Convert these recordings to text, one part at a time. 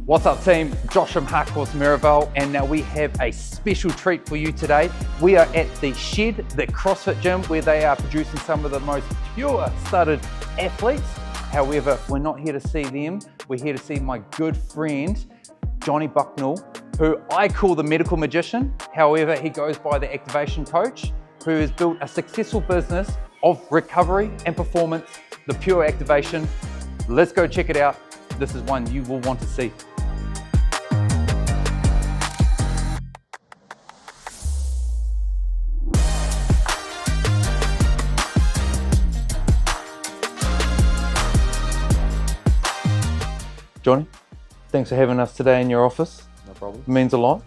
What's up team, Josh from Hardcourse Miraval, and now we have a special treat for you today. We are at the Shed, the CrossFit gym, where they are producing some of the most pure studded athletes. However, we're not here to see them, we're here to see my good friend, Johnny Bucknell, who I call the medical magician. However, he goes by the activation coach, who has built a successful business of recovery and performance, the pure activation. Let's go check it out. This is one you will want to see. Johnny, thanks for having us today in your office. No problem. It means a lot.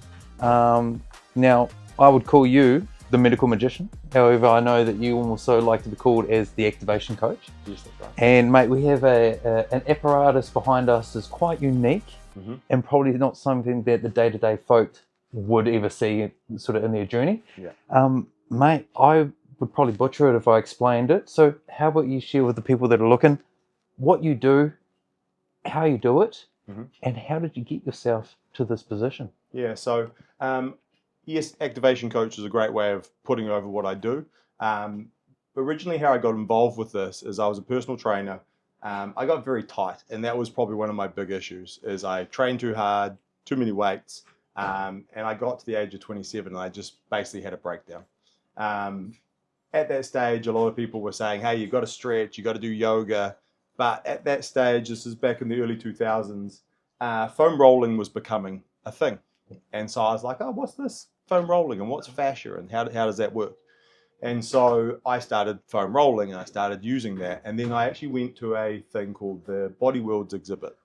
Now, I would call you the medical magician. However, I know that you also like to be called as the activation coach. Yes, that's right. And mate, we have an apparatus behind us that's quite unique and probably not something that the day-to-day folk would ever see sort of in their journey. Yeah. Mate, I would probably butcher it if I explained it. So how about you share with the people that are looking what you do, how you do it, and how did you get yourself to this position? Yeah, so yes, activation coach is a great way of putting over what I do. Originally how I got involved with this is I was a personal trainer. I got very tight, and that was probably one of my big issues, is I trained too hard, too many weights, and I got to the age of 27 and I just basically had a breakdown. At that stage, a lot of people were saying, hey, you've got to stretch, you've got to do yoga. But at that stage, this is back in the early 2000s, foam rolling was becoming a thing. And so I was like, oh, what's this foam rolling and what's fascia and how does that work? And so I started foam rolling and I started using that. And then I actually went to a thing called the Body Worlds exhibit.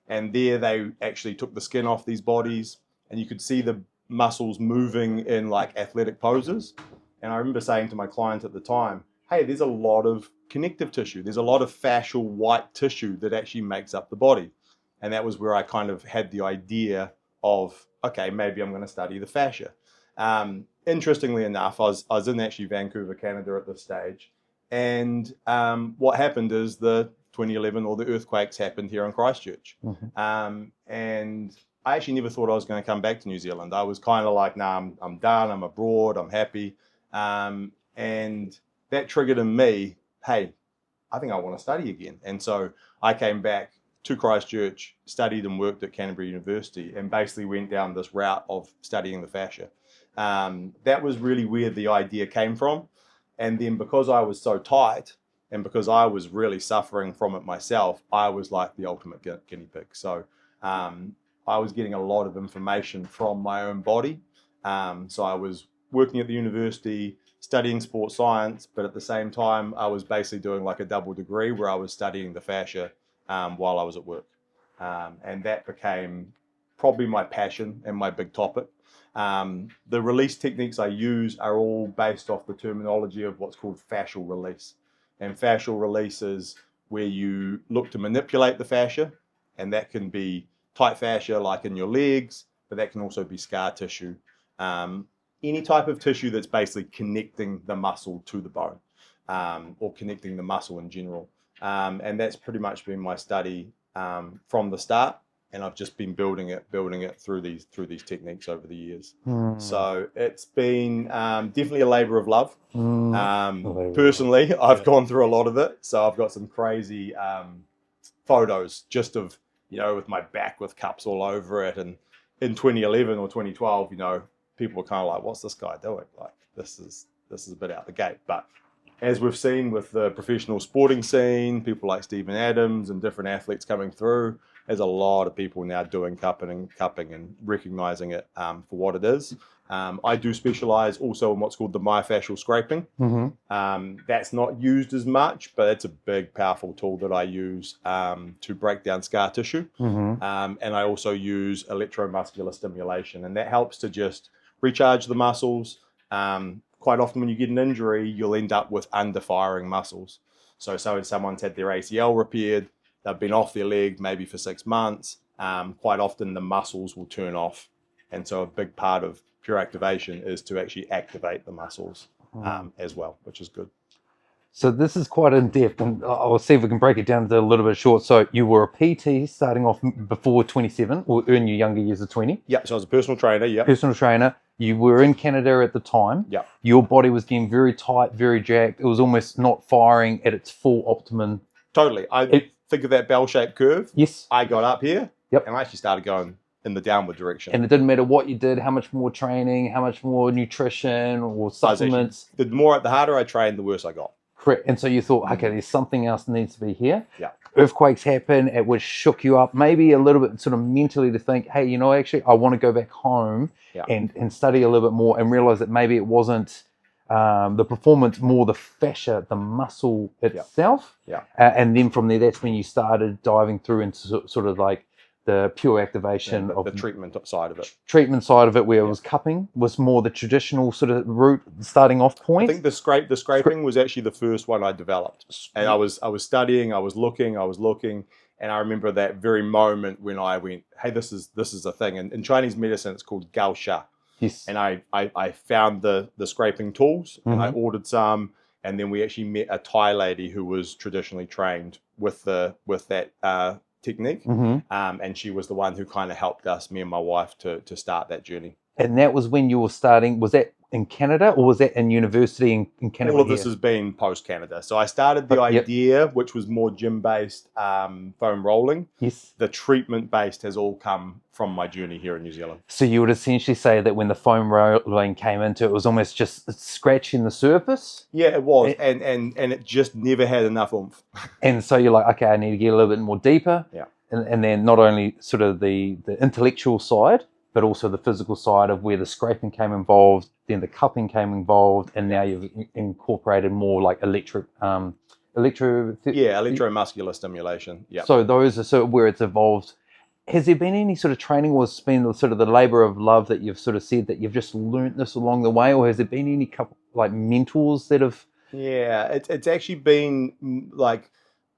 And there they actually took the skin off these bodies and you could see the muscles moving in like athletic poses. And I remember saying to my client at the time, hey, there's a lot of connective tissue. There's a lot of fascial white tissue that actually makes up the body. And that was where I kind of had the idea of, okay, maybe I'm going to study the fascia. Interestingly enough, I was in actually Vancouver, Canada at this stage. And what happened is the 2011 or the earthquakes happened here in Christchurch. And I actually never thought I was going to come back to New Zealand. I was kind of like, nah, I'm done. I'm abroad. I'm happy. And that triggered in me, hey, I think I want to study again. And so I came back to Christchurch, studied and worked at Canterbury University, and basically went down this route of studying the fascia. That was really where the idea came from. And then because I was so tight and because I was really suffering from it myself, I was like the ultimate guinea pig. So I was getting a lot of information from my own body. So I was working at the university, studying sports science, but at the same time, I was basically doing like a double degree where I was studying the fascia while I was at work. And that became probably my passion and my big topic. The release techniques I use are all based off the terminology of what's called fascial release. And fascial release is where you look to manipulate the fascia, and that can be tight fascia like in your legs, but that can also be scar tissue. Any type of tissue that's basically connecting the muscle to the bone, or connecting the muscle in general. And that's pretty much been my study from the start. And I've just been building it through these techniques over the years. So it's been definitely a labor of love. Personally, I've gone through a lot of it. So I've got some crazy photos just of, with my back with cups all over it. And in 2011 or 2012, people were kind of like, what's this guy doing? Like, this is a bit out the gate. But as we've seen with the professional sporting scene, people like Stephen Adams and different athletes coming through, there's a lot of people now doing cupping and recognizing it for what it is. I do specialize also in what's called the myofascial scraping. That's not used as much, but it's a big, powerful tool that I use to break down scar tissue. And I also use electromuscular stimulation, and that helps to just recharge the muscles. Quite often when you get an injury, you'll end up with underfiring muscles. So someone's had their ACL repaired, they've been off their leg maybe for 6 months. Quite often the muscles will turn off. And so a big part of pure activation is to actually activate the muscles as well, which is good. So this is quite in depth, and I'll see if we can break it down to a little bit short. So you were a PT starting off before 27, or in your younger years of 20. Yeah, so I was a personal trainer, yeah. Personal trainer. You were in Canada at the time. Yeah. Your body was getting very tight, very jacked. It was almost not firing at its full optimum. Totally. Think of that bell-shaped curve. Yes. I got up here, Yep. and I actually started going in the downward direction. And it didn't matter what you did, how much more training, how much more nutrition or supplements. The harder I trained, the worse I got. Correct. And so you thought, okay, there's something else that needs to be here. Yeah. Earthquakes happen, it would shook you up, maybe a little bit sort of mentally to think, hey, you know, actually, I want to go back home and study a little bit more and realize that maybe it wasn't the performance, more the fascia, the muscle itself. Yeah. And then from there, that's when you started diving through into sort of like the pure activation of the treatment side of it. Treatment side of it, where it was cupping, was more the traditional sort of route starting off point. I think the scraping was actually the first one I developed. And I was studying, I was looking, and I remember that very moment when I went, hey, this is a thing. And in Chinese medicine, it's called gao sha. Yes. And I found the scraping tools, and I ordered some, and then we actually met a Thai lady who was traditionally trained with that technique, and she was the one who kind of helped us, me and my wife, to start that journey. And that was when you were starting. Was that in Canada, or was that in university in Canada? All of this has been post-Canada. So I started the idea, which was more gym-based foam rolling. Yes. The treatment-based has all come from my journey here in New Zealand. So you would essentially say that when the foam rolling came into it, was almost just scratching the surface? Yeah, it was. And it just never had enough oomph. And so you're like, okay, I need to get a little bit more deeper. Yeah. And then not only sort of the intellectual side, but also the physical side of where the scraping came involved, then the cupping came involved, and now you've incorporated more like electromuscular stimulation. Yeah. So those are sort of where it's evolved. Has there been any sort of training, or has been sort of the labor of love that you've sort of said that you've just learnt this along the way, or has there been any couple like mentors that have? Yeah, it's actually been like,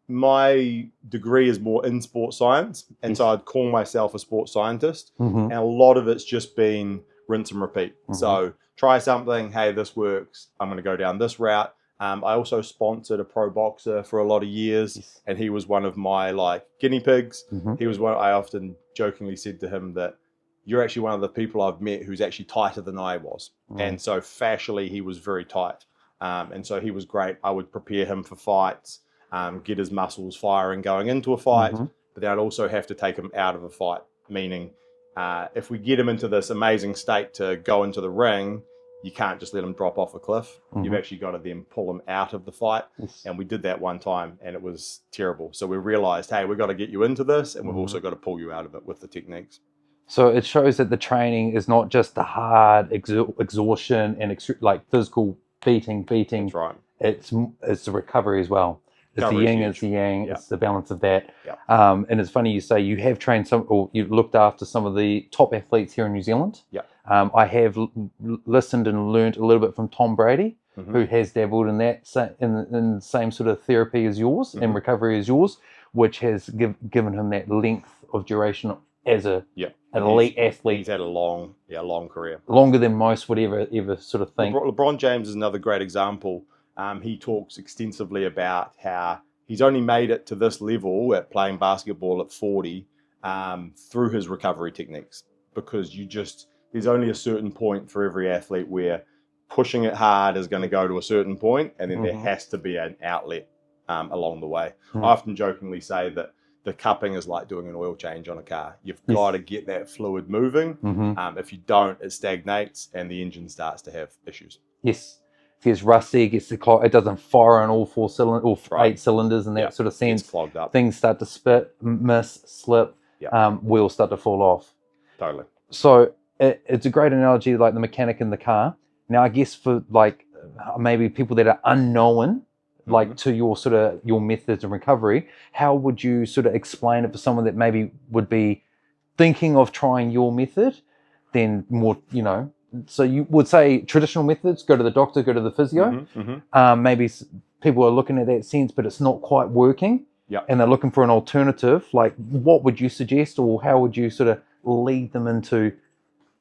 my degree is more in sports science, and so I'd call myself a sports scientist, and a lot of it's just been rinse and repeat. So try something, hey, this works, I'm going to go down this route. I also sponsored a pro boxer for a lot of years, and he was one of my like guinea pigs. He was one. I often jokingly said to him that you're actually one of the people I've met who's actually tighter than I was, and so fascially he was very tight, and so he was great. I would prepare him for fights. Get his muscles firing going into a fight, but then I'd also have to take him out of a fight, meaning if we get him into this amazing state to go into the ring, you can't just let him drop off a cliff. You've actually got to then pull him out of the fight. And we did that one time, and it was terrible. So we realized, hey, we've got to get you into this, and we've also got to pull you out of it with the techniques. So it shows that the training is not just the hard exhaustion and like physical beating. That's right. It's the recovery as well. It's the yin, it's the yang, it's the balance of that. And it's funny you say you have trained you've looked after some of the top athletes here in New Zealand. I have listened and learned a little bit from Tom Brady, who has dabbled in that, in the same sort of therapy as yours and recovery as yours, which has given him that length of duration as an elite athlete. He's had a long career. Longer than most would ever sort of think. LeBron James is another great example. He talks extensively about how he's only made it to this level at playing basketball at 40 through his recovery techniques, because there's only a certain point for every athlete where pushing it hard is going to go to a certain point, and then there has to be an outlet along the way. I often jokingly say that the cupping is like doing an oil change on a car. You've got to get that fluid moving. If you don't, it stagnates and the engine starts to have issues. Yes. It gets rusty, it doesn't fire on all 4 cylinders, all 8 cylinders in that sort of sense. It's clogged up. Things start to spit, miss, slip, wheels start to fall off. Totally. So it's a great analogy, like the mechanic in the car. Now, I guess for like maybe people that are unknown, like to your sort of your methods of recovery, how would you sort of explain it for someone that maybe would be thinking of trying your method, then more, so you would say traditional methods, go to the doctor, go to the physio. Maybe people are looking at that sense, but it's not quite working. And they're looking for an alternative. Like, what would you suggest, or how would you sort of lead them into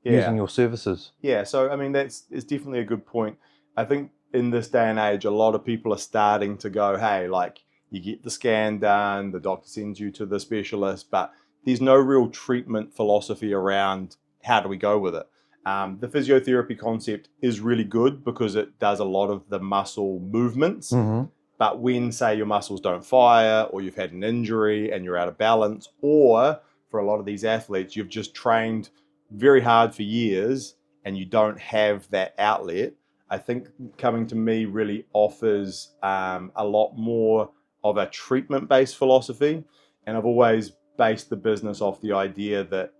using your services? Yeah, so I mean, it's definitely a good point. I think in this day and age, a lot of people are starting to go, hey, like you get the scan done, the doctor sends you to the specialist, but there's no real treatment philosophy around how do we go with it. The physiotherapy concept is really good because it does a lot of the muscle movements. Mm-hmm. But when, say, your muscles don't fire, or you've had an injury and you're out of balance, or for a lot of these athletes, you've just trained very hard for years and you don't have that outlet, I think coming to me really offers a lot more of a treatment-based philosophy. And I've always based the business off the idea that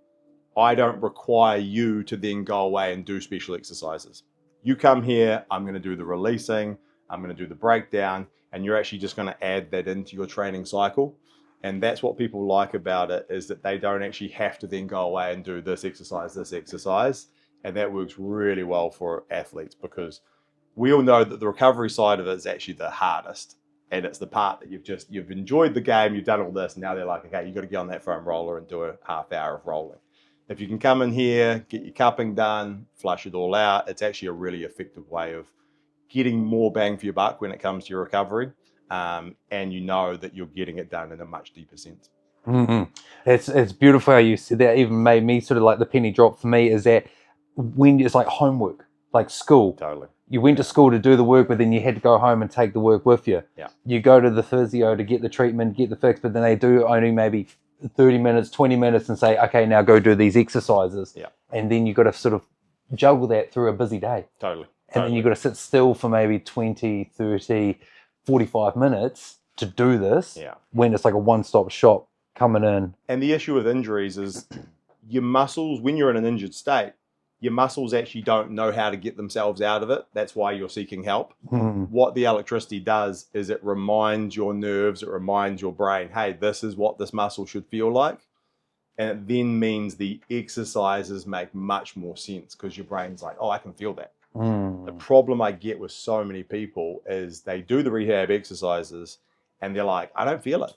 I don't require you to then go away and do special exercises. You come here, I'm going to do the releasing, I'm going to do the breakdown, and you're actually just going to add that into your training cycle. And that's what people like about it, is that they don't actually have to then go away and do this exercise. And that works really well for athletes, because we all know that the recovery side of it is actually the hardest. And it's the part that you've enjoyed the game, you've done all this, and now they're like, okay, you've got to get on that foam roller and do a half hour of rolling. If you can come in here, get your cupping done, flush it all out, it's actually a really effective way of getting more bang for your buck when it comes to your recovery, and you know that you're getting it done in a much deeper sense. Mm-hmm. It's beautiful how you said that. Even made me sort of like the penny drop for me is that when it's like homework, like school. Totally. You went to school to do the work, but then you had to go home and take the work with you. Yeah. You go to the physio to get the treatment, get the fix, but then they do only maybe 30 minutes, 20 minutes and say, okay, now go do these exercises. Yeah. And then you've got to sort of juggle that through a busy day. Totally. And then you've got to sit still for maybe 20, 30, 45 minutes to do this, when it's like a one-stop shop coming in. And the issue with injuries is your muscles, when you're in an injured state, your muscles actually don't know how to get themselves out of it. That's why you're seeking help. What the electricity does is it reminds your nerves, it reminds your brain, hey, this is what this muscle should feel like. And it then means the exercises make much more sense, because your brain's like, oh, I can feel that. The problem I get with so many people is they do the rehab exercises and they're like, I don't feel it.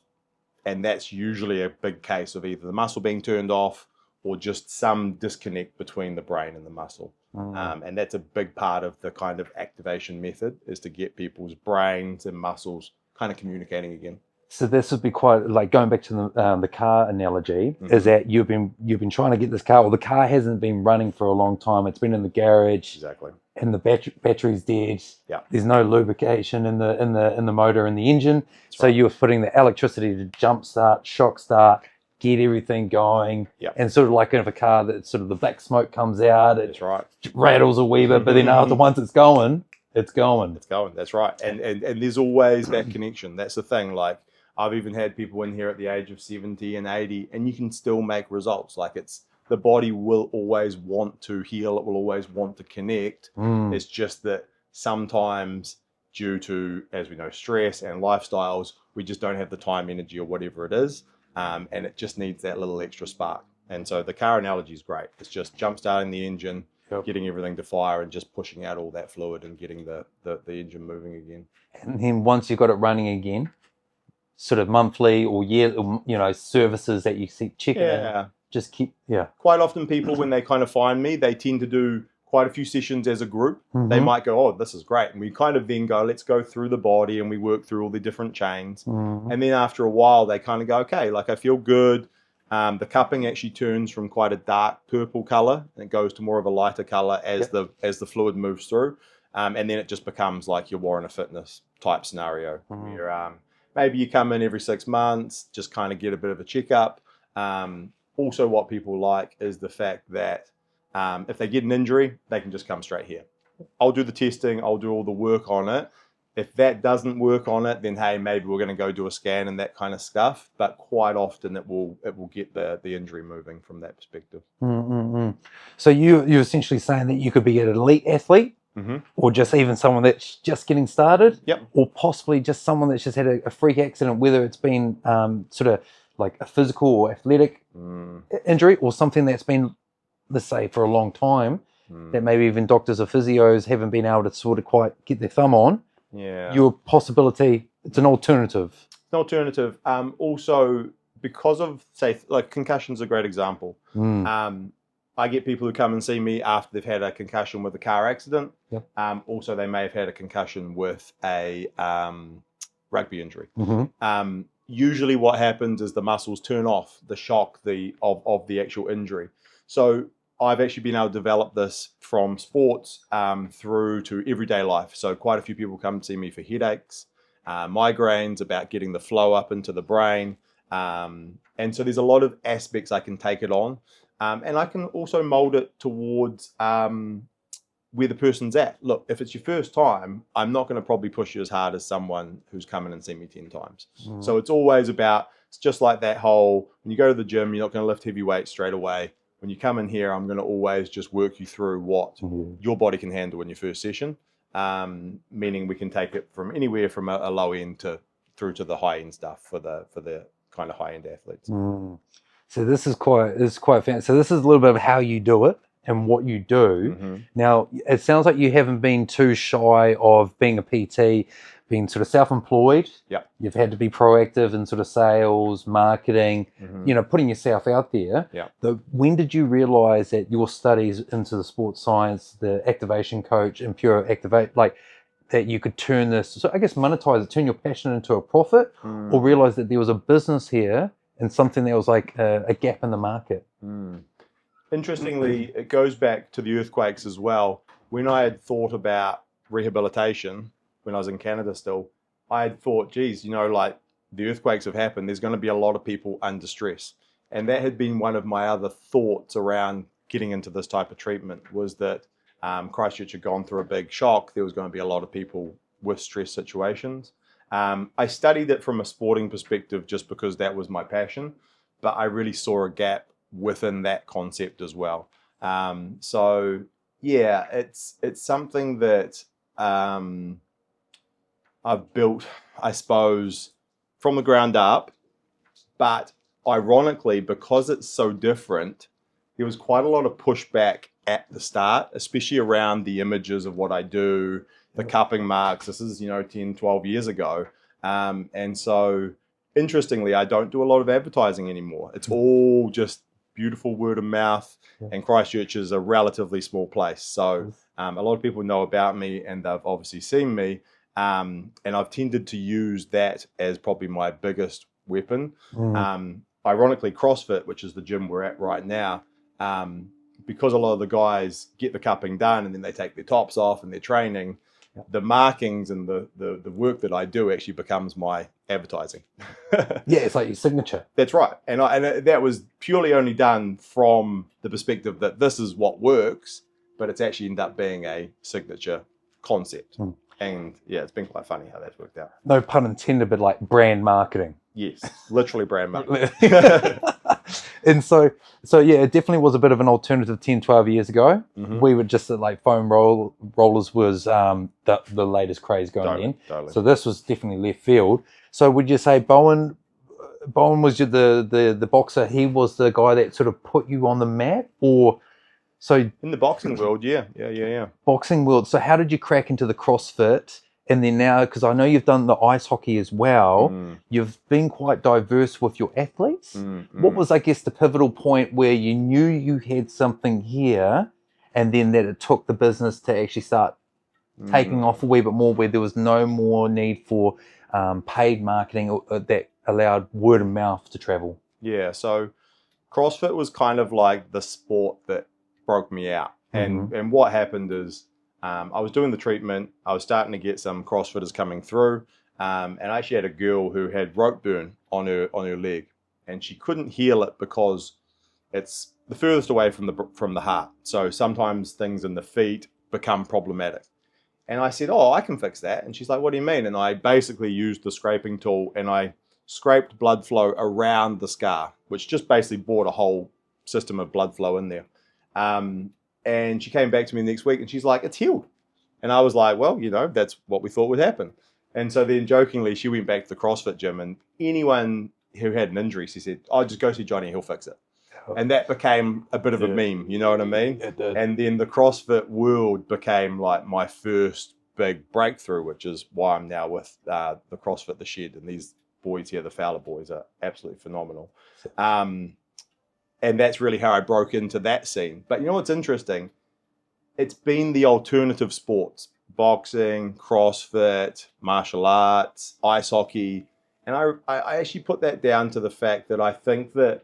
And that's usually a big case of either the muscle being turned off or just some disconnect between the brain and the muscle. And that's a big part of the kind of activation method, is to get people's brains and muscles kind of communicating again. So this would be quite like going back to the car analogy, is that you've been trying to get this car, or the car hasn't been running for a long time. It's been in the garage. Exactly. And the battery's dead. Yeah. There's no lubrication in the motor and the engine. That's so right. you're putting the electricity to jump start, shock start, get everything going. Yeah. And sort of like if a car that sort of the black smoke comes out, it That's right. rattles a wee bit, but then after once it's going. It's going. That's right. And there's always that connection. That's the thing. Like, I've even had people in here at the age of 70 and 80, and you can still make results. Like, the body will always want to heal. It will always want to connect. It's just that sometimes, due to, as we know, stress and lifestyles, we just don't have the time, energy, or whatever it is. And it just needs that little extra spark. And so the car analogy is great. It's just jump starting the engine, getting everything to fire, and just pushing out all that fluid and getting the engine moving again. And then once you've got it running again, sort of monthly or year, services that you keep checking in. Just keep, Quite often people, when they kind of find me, they tend to do quite a few sessions as a group. They might go, oh, this is great. And we kind of then go, let's go through the body, and we work through all the different chains. And then after a while, they kind of go, okay, like I feel good. The cupping actually turns from quite a dark purple color, and it goes to more of a lighter color as the fluid moves through. And then it just becomes like your Warren Fitness type scenario, where maybe you come in every 6 months, just kind of get a bit of a checkup. Also, what people like is the fact that if they get an injury, they can just come straight here. I'll do the testing, I'll do all the work on it. If that doesn't work on it, then hey, maybe we're going to go do a scan and that kind of stuff. But quite often it will get the injury moving from that perspective. So you're essentially saying that you could be an elite athlete, or just even someone that's just getting started, or possibly just someone that's just had a freak accident, whether it's been sort of like a physical or athletic injury, or something that's been, let's say, for a long time, that maybe even doctors or physios haven't been able to sort of quite get their thumb on. Your possibility, it's an alternative. It's an alternative. Also, because of, say, like concussion's a great example. I get people who come and see me after they've had a concussion with a car accident. Yep. Also, they may have had a concussion with a rugby injury. Mm-hmm. Usually what happens is the muscles turn off the shock of the actual injury. So I've actually been able to develop this from sports through to everyday life. So quite a few people come to see me for headaches, migraines, about getting the flow up into the brain. And so there's a lot of aspects I can take it on. And I can also mold it towards where the person's at. Look, if it's your first time, I'm not going to probably push you as hard as someone who's come in and seen me 10 times. So it's always about, it's just like that whole, when you go to the gym, you're not going to lift heavy weights straight away. When you come in here, I'm going to always just work you through what your body can handle in your first session, meaning we can take it from anywhere from a low end through to the high end stuff for the kind of high end athletes. So this is quite fancy. So this is a little bit of how you do it and what you do. Now, it sounds like you haven't been too shy of being a PT, being sort of self-employed. Yep. You've had to be proactive in sort of sales, marketing, putting yourself out there. Yep. When did you realize that your studies into the sports science, the activation coach and pure activate, like that you could turn this, so I guess monetize it, turn your passion into a profit, or realize that there was a business here and something that was like a gap in the market? Interestingly, it goes back to the earthquakes as well. When I had thought about rehabilitation, when I was in Canada still, I had thought, geez, like the earthquakes have happened, there's going to be a lot of people under stress. And that had been one of my other thoughts around getting into this type of treatment, was that Christchurch had gone through a big shock. There was going to be a lot of people with stress situations. I studied it from a sporting perspective just because that was my passion, but I really saw a gap within that concept as well. So yeah, it's something that I've built, I suppose, from the ground up, but ironically, because it's so different, there was quite a lot of pushback at the start, especially around the images of what I do, the cupping marks. This is, 10, 12 years ago. And so interestingly, I don't do a lot of advertising anymore. It's all just beautiful word of mouth, and Christchurch is a relatively small place. So a lot of people know about me and they've obviously seen me. And I've tended to use that as probably my biggest weapon. Ironically, CrossFit, which is the gym we're at right now, because a lot of the guys get the cupping done and then they take their tops off and they're training, the markings and the work that I do actually becomes my advertising. Yeah, it's like your signature. That's right. And that was purely only done from the perspective that this is what works, but it's actually ended up being a signature concept. And yeah, it's been quite funny how that's worked out. No pun intended, but like brand marketing. Yes, literally brand marketing. And so yeah, it definitely was a bit of an alternative 10, 12 years ago. We were just like foam rollers was the latest craze going in. Totally. So this was definitely left field. So would you say Bowen was the boxer? He was the guy that sort of put you on the map, or so in the boxing world? Yeah. Boxing world. So how did you crack into the CrossFit? And then now, because I know you've done the ice hockey as well, you've been quite diverse with your athletes. What was, I guess, the pivotal point where you knew you had something here, and then that it took the business to actually start taking off a wee bit more, where there was no more need for paid marketing that allowed word of mouth to travel? Yeah, so CrossFit was kind of like the sport that broke me out. And what happened is, I was doing the treatment. I was starting to get some CrossFitters coming through, and I actually had a girl who had rope burn on her leg, and she couldn't heal it because it's the furthest away from the heart. So sometimes things in the feet become problematic. And I said, "Oh, I can fix that." And she's like, "What do you mean?" And I basically used the scraping tool and I scraped blood flow around the scar, which just basically brought a whole system of blood flow in there. And she came back to me next week and she's like, "It's healed." And I was like, well, that's what we thought would happen. And so then jokingly, she went back to the CrossFit gym, and anyone who had an injury, she said, "Oh, just go see Johnny, he'll fix it." And that became a bit of a meme, you know what I mean? It did. And then the CrossFit world became like my first big breakthrough, which is why I'm now with the CrossFit, the Shed. And these boys here, the Fowler boys, are absolutely phenomenal. And that's really how I broke into that scene. But you know what's interesting? It's been the alternative sports, boxing, CrossFit, martial arts, ice hockey. And I actually put that down to the fact that I think that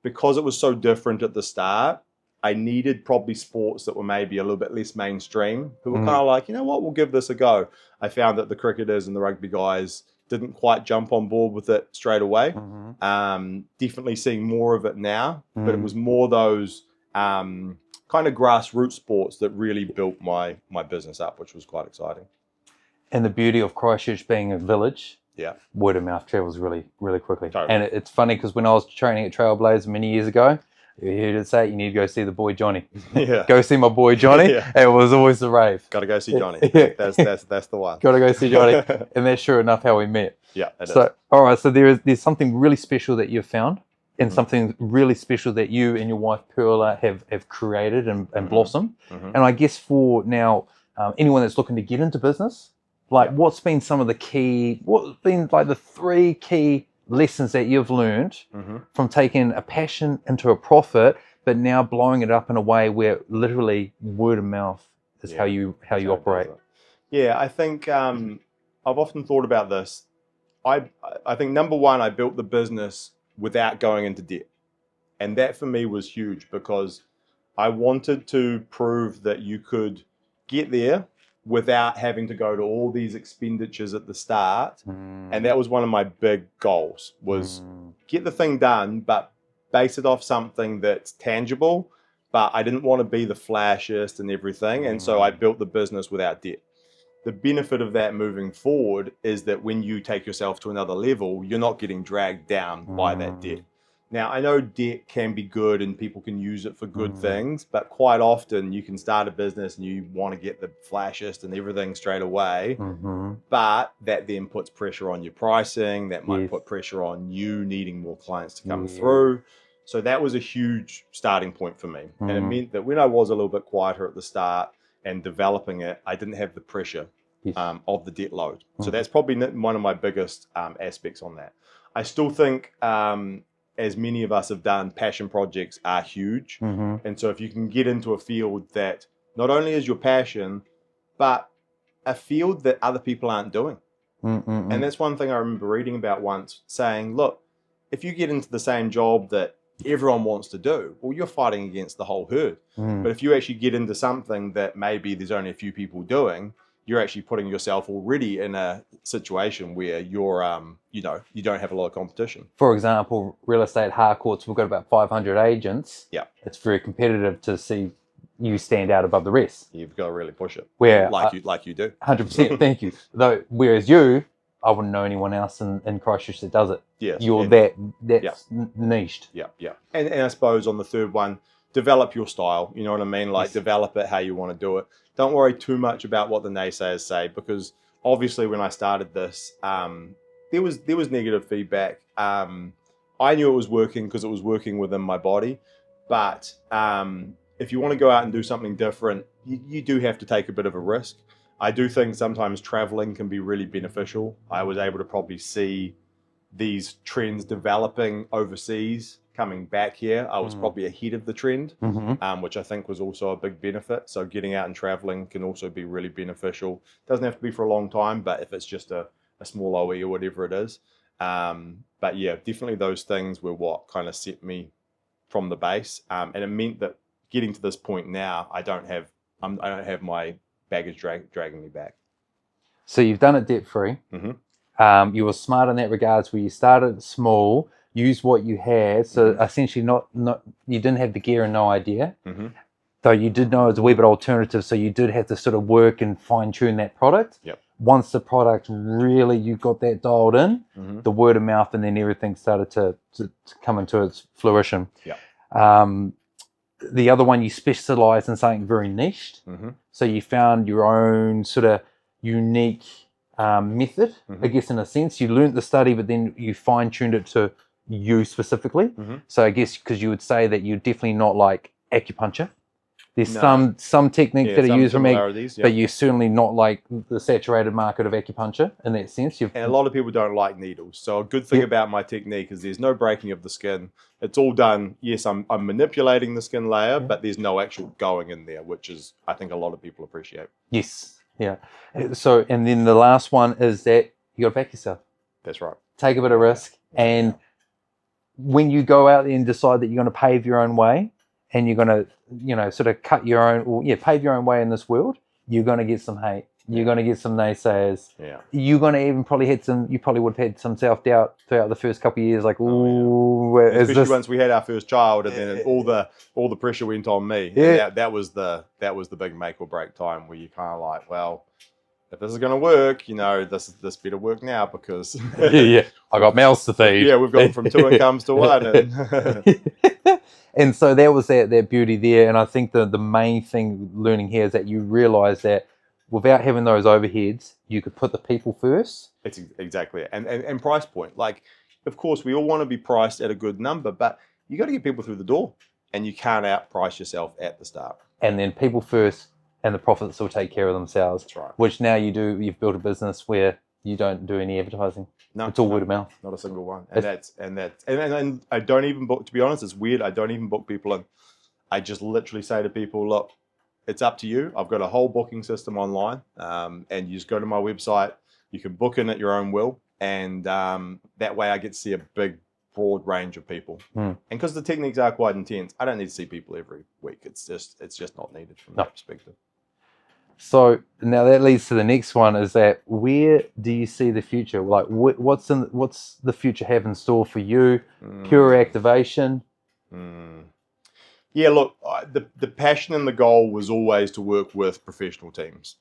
because it was so different at the start, I needed probably sports that were maybe a little bit less mainstream, who were kind of like, you know what, we'll give this a go. I found that the cricketers and the rugby guys didn't quite jump on board with it straight away. Definitely seeing more of it now, but it was more those kind of grassroots sports that really built my business up, which was quite exciting. And the beauty of Christchurch being a village, word of mouth travels really, really quickly. Totally. And it's funny because when I was training at Trailblazer many years ago, you heard it say, you need to go see the boy Johnny. Go see my boy Johnny. It was always the rave. Got to go see Johnny. That's the one. Got to go see Johnny. And that's sure enough how we met. It is. All right, so there's something really special that you've found, and something really special that you and your wife Perla have created and blossomed. And I guess for now, anyone that's looking to get into business, like what's been the 3 key lessons that you've learned from taking a passion into a profit, but now blowing it up in a way where literally word of mouth is how you operate? Yeah, I think I've often thought about this. I think number one, I built the business without going into debt, and that for me was huge because I wanted to prove that you could get there without having to go to all these expenditures at the start. And that was one of my big goals, was get the thing done, but base it off something that's tangible. But I didn't want to be the flashiest and everything. And so I built the business without debt. The benefit of that moving forward is that when you take yourself to another level, you're not getting dragged down by that debt. Now, I know debt can be good and people can use it for good things, but quite often you can start a business and you want to get the flashiest and everything straight away, but that then puts pressure on your pricing. That might put pressure on you needing more clients to come through. So that was a huge starting point for me. And it meant that when I was a little bit quieter at the start and developing it, I didn't have the pressure of the debt load. So that's probably one of my biggest aspects on that. I still think, as many of us have done, passion projects are huge. And so if you can get into a field that not only is your passion, but a field that other people aren't doing. And that's one thing I remember reading about once, saying, look, if you get into the same job that everyone wants to do, well, you're fighting against the whole herd. But if you actually get into something that maybe there's only a few people doing, you're actually putting yourself already in a situation where you're, you don't have a lot of competition. For example, real estate hardcourts, we've got about 500 agents. It's very competitive to see you stand out above the rest. You've got to really push it. Where like you do. 100%. Thank you. Though, whereas you, I wouldn't know anyone else in Christchurch that does it. Yes. You're that's niched. And I suppose on the third one, develop your style. You know what I mean? Like develop it how you want to do it. Don't worry too much about what the naysayers say, because obviously when I started this, there was negative feedback. I knew it was working because it was working within my body, but if you want to go out and do something different, you do have to take a bit of a risk. I do think sometimes traveling can be really beneficial. I was able to probably see these trends developing overseas coming back here. I was probably ahead of the trend, which I think was also a big benefit. So getting out and traveling can also be really beneficial. Doesn't have to be for a long time, but if it's just a small OE or whatever it is. But yeah, definitely those things were what kind of set me from the base. And it meant that getting to this point now, I don't have my baggage dragging me back. So you've done it debt-free. You were smart in that regards, where you started small, used what you had. So essentially not you didn't have the gear and no idea. Though you did know it was a wee bit alternative, so you did have to sort of work and fine-tune that product. Once the product really, you got that dialed in, the word of mouth, and then everything started to come into its fruition. The other one, you specialized in something very niched. So you found your own sort of unique method, I guess, in a sense. You learned the study, but then you fine-tuned it to you specifically. So I guess because you would say that you're definitely not like acupuncture. There's No. some techniques Yeah, that are some used for me, similarities, yeah. but you're certainly not like the saturated market of acupuncture in that sense. And a lot of people don't like needles. So a good thing Yep. about my technique is there's no breaking of the skin. It's all done. Yes, I'm manipulating the skin layer, but there's no actual going in there, which is, I think, a lot of people appreciate. Yes, yeah. So, and then the last one is that you got to back yourself. That's right. Take a bit of risk, and when you go out there and decide that you're going to pave your own way, and you're going to, sort of cut your own, or pave your own way in this world, you're going to get some hate. You're going to get some naysayers. Yeah. You're going to even you probably would have had some self-doubt throughout the first couple of years, like, ooh, is especially this... once we had our first child, and then all the pressure went on me. Yeah. And that was the big make or break time where you kind of like, well, if this is going to work, this better work now because yeah, I got mouths to feed. Yeah, we've gone from 2 incomes to 1. And and so there was that beauty there. And I think the main thing learning here is that you realize that without having those overheads, you could put the people first. It's exactly it. And price point. Like, of course, we all want to be priced at a good number, but you got to get people through the door, and you can't outprice yourself at the start. And then people first, and the profits will take care of themselves. That's right. Which now you've built a business where you don't do any advertising. No, it's all word of mouth. Not a single one. And I don't even book, to be honest, it's weird. I don't even book people in. I just literally say to people, look, it's up to you. I've got a whole booking system online, and you just go to my website. You can book in at your own will, and that way I get to see a big, broad range of people. And because the techniques are quite intense, I don't need to see people every week. It's just not needed from that perspective. So now that leads to the next one: is that where do you see the future? Like, what's the future have in store for you? Pure activation. Yeah, look, the passion and the goal was always to work with professional teams.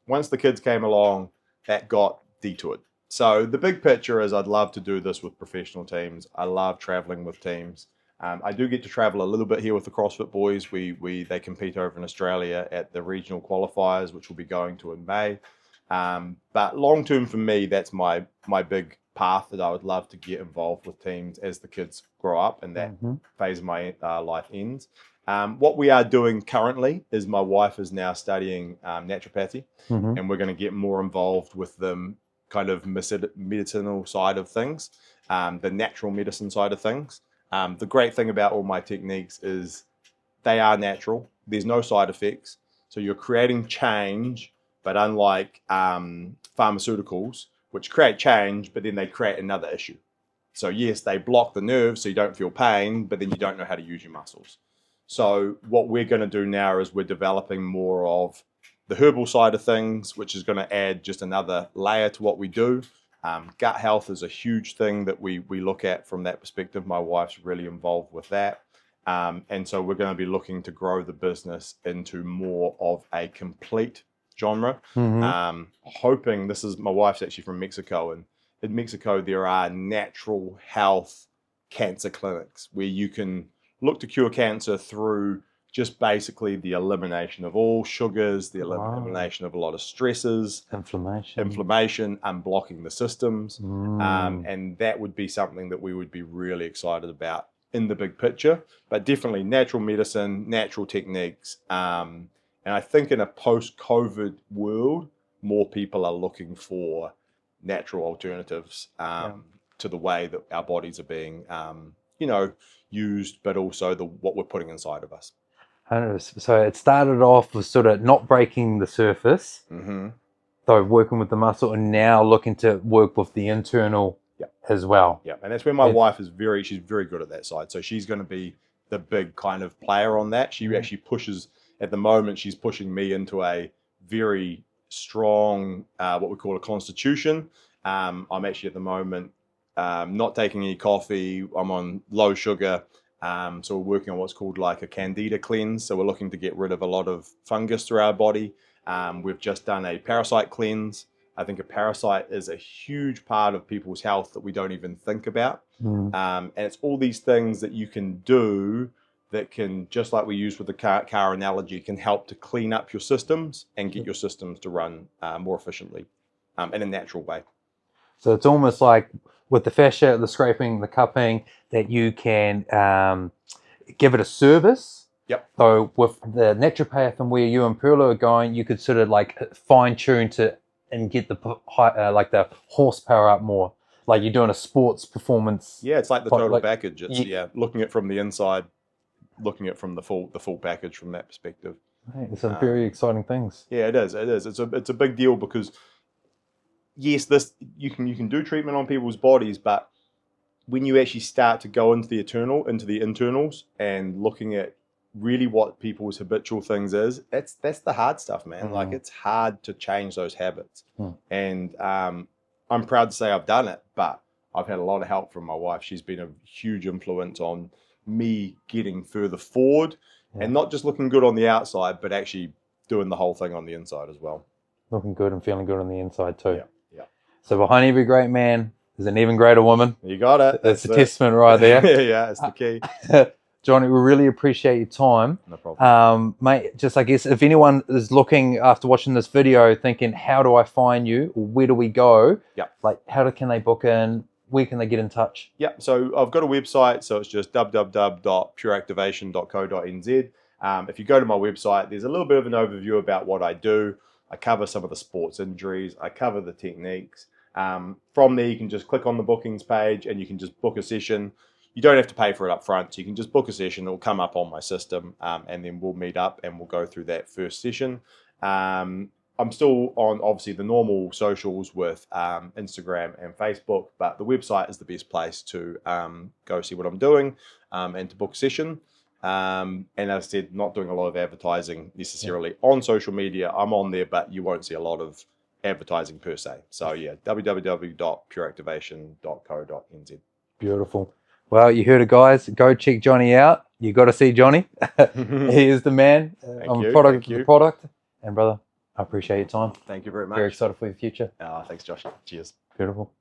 Once the kids came along, that got detoured. So the big picture is I'd love to do this with professional teams. I love traveling with teams. I do get to travel a little bit here with the CrossFit boys. They compete over in Australia at the regional qualifiers, which we'll be going to in May. But long term for me, that's my big path that I would love to get involved with teams as the kids grow up and that phase of my life ends. What we are doing currently is my wife is now studying naturopathy, and we're going to get more involved with the kind of medicinal side of things, the natural medicine side of things. The great thing about all my techniques is they are natural. There's no side effects. So you're creating change, but unlike pharmaceuticals, which create change, but then they create another issue. So yes, they block the nerves so you don't feel pain, but then you don't know how to use your muscles. So what we're going to do now is we're developing more of the herbal side of things, which is going to add just another layer to what we do. Gut health is a huge thing that we look at from that perspective. My wife's really involved with that. And so we're going to be looking to grow the business into more of a complete genre. Hoping my wife's actually from Mexico, and in Mexico there are natural health cancer clinics where you can look to cure cancer through just basically the elimination of all sugars, the elimination of a lot of stresses, inflammation, unblocking the systems. And that would be something that we would be really excited about in the big picture, but definitely natural medicine, natural techniques. And I think in a post-COVID world, more people are looking for natural alternatives to the way that our bodies are being, used, but also what we're putting inside of us. So it started off with sort of not breaking the surface, so working with the muscle, and now looking to work with the internal as well. Yeah, and that's where my wife is she's very good at that side. So she's going to be the big kind of player on that. She actually pushes, at the moment, she's pushing me into a very strong, what we call a constitution. I'm actually at the moment not taking any coffee. I'm on low sugar. So we're working on what's called like a candida cleanse. So we're looking to get rid of a lot of fungus through our body. We've just done a parasite cleanse. I think a parasite is a huge part of people's health that we don't even think about. And it's all these things that you can do that can, just like we use with the car analogy, can help to clean up your systems and get your systems to run more efficiently in a natural way. So it's almost like with the fascia, the scraping, the cupping, that you can give it a service Yep. So with the naturopath and where you and Perla are going, you could sort of like fine tune and get the like the horsepower up more. Like you're doing a sports performance. Yeah, it's like the total like, package. It's looking at it from the inside, looking at it from the full package from that perspective. It's some very exciting things. Yeah, it is. It is. It's a big deal because yes, you can do treatment on people's bodies, but when you actually start to go into the internals, and looking at really what people's habitual things is, that's the hard stuff, man. Like it's hard to change those habits, and I'm proud to say I've done it, but I've had a lot of help from my wife. She's been a huge influence on me getting further forward, and not just looking good on the outside, but actually doing the whole thing on the inside as well. Looking good and feeling good on the inside too. Yeah. So behind every great man is an even greater woman. You got it. That's a testament right there. Yeah, it's the key. Johnny, we really appreciate your time. No problem. Mate, just I guess if anyone is looking after watching this video thinking, how do I find you? Or where do we go? Yeah. Like, can they book in? Where can they get in touch? Yeah, so I've got a website, so it's just www.pureactivation.co.nz. If you go to my website, there's a little bit of an overview about what I do. I cover some of the sports injuries. I cover the techniques. From there, you can just click on the bookings page and you can just book a session. You don't have to pay for it up front, so you can just book a session. It will come up on my system, and then we'll meet up and we'll go through that first session. I'm still on, obviously, the normal socials with Instagram and Facebook, but the website is the best place to go see what I'm doing and to book a session. And as I said, not doing a lot of advertising necessarily on social media. I'm on there, but you won't see a lot of advertising per se. So yeah, www.pureactivation.co.nz. Beautiful. Well, you heard it, guys. Go check Johnny out. You got to see Johnny. He is the man. I'm a product of the product. And brother, I appreciate your time. Thank you very much. Very excited for your future. Thanks, Josh. Cheers. Beautiful.